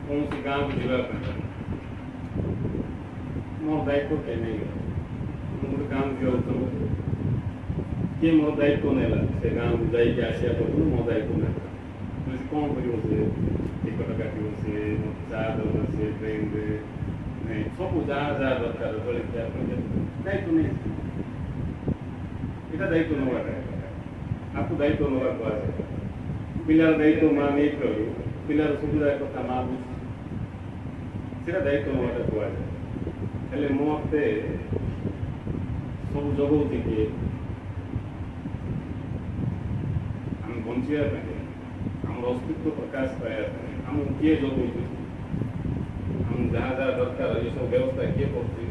କୌଣସି ଗାଁକୁ ଯିବା ପାଇଁ ମୋ ଦାୟିତ୍ୱ କିଏ ନେଇଗଲା। ମୁଁ ଗୋଟେ ଗାଁକୁ ଯିବାକୁ ଚାହୁଁଛି, କିଏ ମୋ ଦାୟିତ୍ୱ ନେଲା? ସେ ଗାଁକୁ ଯାଇକି ଆସିବା ପୂର୍ବରୁ ମୋ ଦାୟିତ୍ୱ ନେଲା। ସେ କ'ଣ କରିବ? ସେ ଟିକଟ କାଟିବ, ସେ ମୋତେ ଚା' ଦେବ, ସେ ଟ୍ରେନ୍ରେ ସବୁ ଯାହା ଯାହା ଦରକାର ଜଳଖିଆ ଦାୟିତ୍ୱ ନେଇଛି। ଏଇଟା ଦାୟିତ୍ୱ ନେବାଟା, ଆକୁ ଦାୟିତ୍ୱ ନେବା କୁହାଯାଏ। ପିଲାର ଦାୟିତ୍ୱ ମା' ନେଇଥିବାରୁ ପିଲାର ସୁବିଧା କଥା ମା' ବୁଝୁଛି, ସେଇଟା ଦାୟିତ୍ୱ ନେବାଟା କୁହାଯାଏ। ହେଲେ ମୋତେ ସବୁ ଜଗଉଛି କିଏ? ଆମେ ବଞ୍ଚିବା ପାଇଁ, ଆମର ଅସ୍ତିତ୍ୱ ପ୍ରକାଶ ପାଇବା ପାଇଁ ଆମକୁ କିଏ ଜଗଉଛି? ଆମକୁ ଯାହା ଯାହା ଦରକାର ଏସବୁ ବ୍ୟବସ୍ଥା କିଏ କରୁଛି?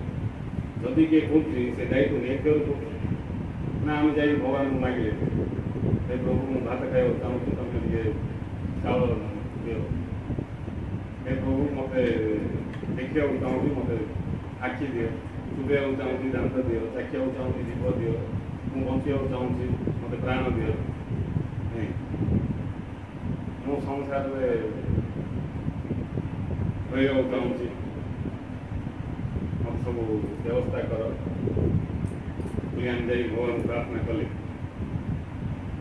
ଯଦି କିଏ କରୁଛି, ସେ ଦାୟିତ୍ୱ ନେଇଥିବାରୁ କରୁଛି ନା ଆମେ ଯାଇକି ଭଗବାନଙ୍କୁ ମାଗିଲେ ହେ ପ୍ରଭୁ ମୁଁ ଭାତ ଖାଇବାକୁ ଚାହୁଁଛି, ତୁମେ ଟିକେ ଚାଉଳ ଦିଅ। ହେ ପ୍ରଭୁ ମୋତେ ଦେଖିବାକୁ ଚାହୁଁଛି, ମୋତେ ଆଖି ଦିଅ। ଚୁବେଇବାକୁ ଚାହୁଁଛି, ଦାନ୍ତ ଦିଅ। ଚାଖିବାକୁ ଚାହୁଁଛି, ଜୀବ ଦିଅ। ମୁଁ ବଞ୍ଚିବାକୁ ଚାହୁଁଛି, ମୋତେ ପ୍ରାଣ ଦିଅ। ମୁଁ ସଂସାରରେ ରହିବାକୁ ଚାହୁଁଛି, ମୋତେ ସବୁ ବ୍ୟବସ୍ଥା କର। ପୁଣି ଆମେ ଯାଇ ଭଗବାନଙ୍କୁ ପ୍ରାର୍ଥନା କଲେ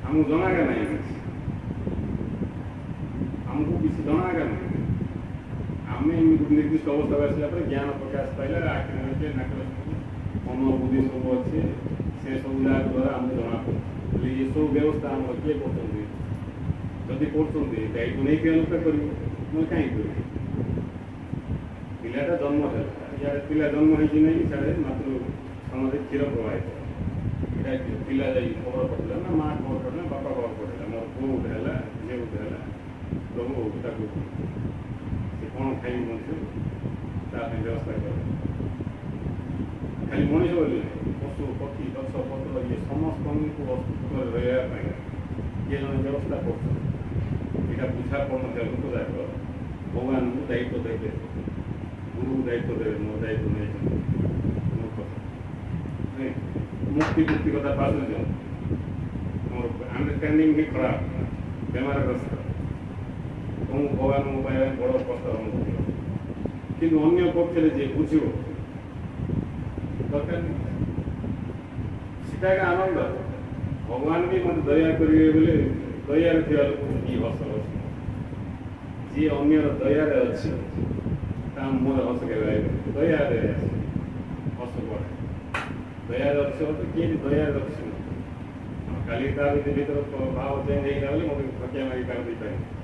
ଆମକୁ ଜଣାଗା ନାହିଁ କିଛି, ଆମକୁ କିଛି ଜଣାଗା ନାହିଁ। ଆମେ ଏମିତି ନିର୍ଦ୍ଦିଷ୍ଟ ଅବସ୍ଥାକୁ ଆସିଲା ପରେ ଜ୍ଞାନ ପ୍ରକାଶ ପାଇଲା, ଆଖିରେ ଦେଖିଲେ, ନାକରେ ଶୁଣିଲେ, ମନ ବୁଦ୍ଧି ସବୁ ଅଛି, ସେ ସବୁ ଯାହା ଦ୍ୱାରା ଆମକୁ ଜଣାପଡ଼ୁଛି। ହେଲେ ଏସବୁ ବ୍ୟବସ୍ଥା ଆମର କିଏ କରୁଛନ୍ତି? ଯଦି କରୁଛନ୍ତି ଦାୟିତ୍ୱ ନେଇକି ଅନୁଷ୍ଠାନ କରିବୁ, ମୁଁ କାହିଁକି କରିବି? ପିଲାଟା ଜନ୍ମ ହେଲା, ଇଆଡ଼େ ପିଲା ଜନ୍ମ ହେଇଛି ନାହିଁ, ସିଆଡ଼େ ମାତୃ ସମାଜରେ କ୍ଷୀର ପ୍ରବାହିତ। ଏଇଟା ପିଲା ଯାଇକି ଖବର ପଡ଼ିଲା ନା ମା' ଖବର ପଡ଼ିଲା, ବାପା ଖବର ପଡ଼ିଲା, ମୋର ପୁଅ ଗୋଟେ ହେଲା, ଝିଅ ଗୋଟେ ହେଲା। ପ୍ରଭୁ ତାକୁ ସେ କ'ଣ ଖାଇବି ମଣିଷ, ତା ପାଇଁ ବ୍ୟବସ୍ଥା କର। ଖାଲି ମଣିଷ ବୋଲି ପଶୁ ପକ୍ଷୀ ଗଛ ପତ୍ର ଇଏ ସମସ୍ତଙ୍କୁ ଅସ୍ତିତ୍ୱରେ ରହିବା ପାଇଁ କିଏ ଜଣେ ବ୍ୟବସ୍ଥା କରୁଛନ୍ତି। ଏଇଟା ବୁଝା ପଡ଼ୁନଥିବା ଲୋକ ଯାକ ଭଗବାନଙ୍କୁ ଦାୟିତ୍ୱ ଦେବେ, ଗୁରୁକୁ ଦାୟିତ୍ୱ ଦେବେ। ମୋ ଦାୟିତ୍ୱ ନେଇଛନ୍ତି ମୋ କଥା ମୁକ୍ତି କଥା ପାରୁଛନ୍ତି। ମୋର ଅଣ୍ଡରଷ୍ଟାଣ୍ଡିଂ ବି ଖରାପ, ବେମାରଗ୍ରସ୍ତ। ମୁଁ ଭଗବାନଙ୍କୁ ପାଇବା ପାଇଁ ବଡ଼ କଷ୍ଟ ଅନୁଭବ କରିବ। କିନ୍ତୁ ଅନ୍ୟ ପକ୍ଷରେ ଯିଏ ବୁଝିବ ଦରକାର ନାହିଁ, ସେଟା ଏକା ଆନନ୍ଦ। ଭଗବାନ ବି ମୋତେ ଦୟା କରିବେ ବୋଲି ଦୟାରେ ଥିବା ଲୋକଙ୍କୁ କି ହସ ହସ। ଯିଏ ଅନ୍ୟର ଦୟାରେ ଅଛି ତା ମୁହଁରେ ହସ କେବେ ଆଇବନି। ଦୟାରେ ହସ ପଡ଼େ। ଦୟାରେ ଅଛି ମୋତେ କିଏ ବି ଦୟାରେ ଅଛି। କାଲି ତା ଭିତରେ ଭାବ ଚେଞ୍ଜ ହେଇଗଲା ବୋଲି ମୋତେ ଠକିଆ ମାରି କାମ ଦେଇପାରିବି।